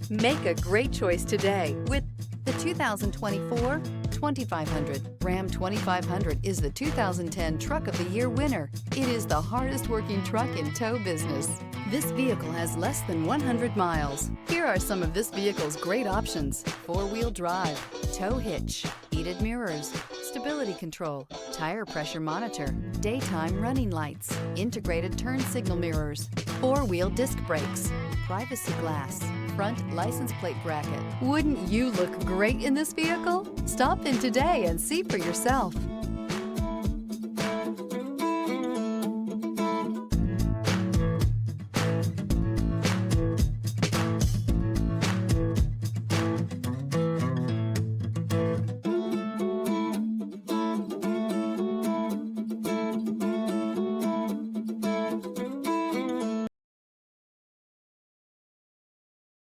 Make a great choice today with The 2024 2500. Ram 2500 is the 2010 Truck of the Year winner. It is the hardest working truck in tow business. This vehicle has less than 100 miles. Here are some of this vehicle's great options: four-wheel drive, tow hitch, heated mirrors, stability control, tire pressure monitor, daytime running lights, integrated turn signal mirrors, four-wheel disc brakes, privacy glass, front license plate bracket. Wouldn't you look great in this vehicle? Stop in today and see for yourself.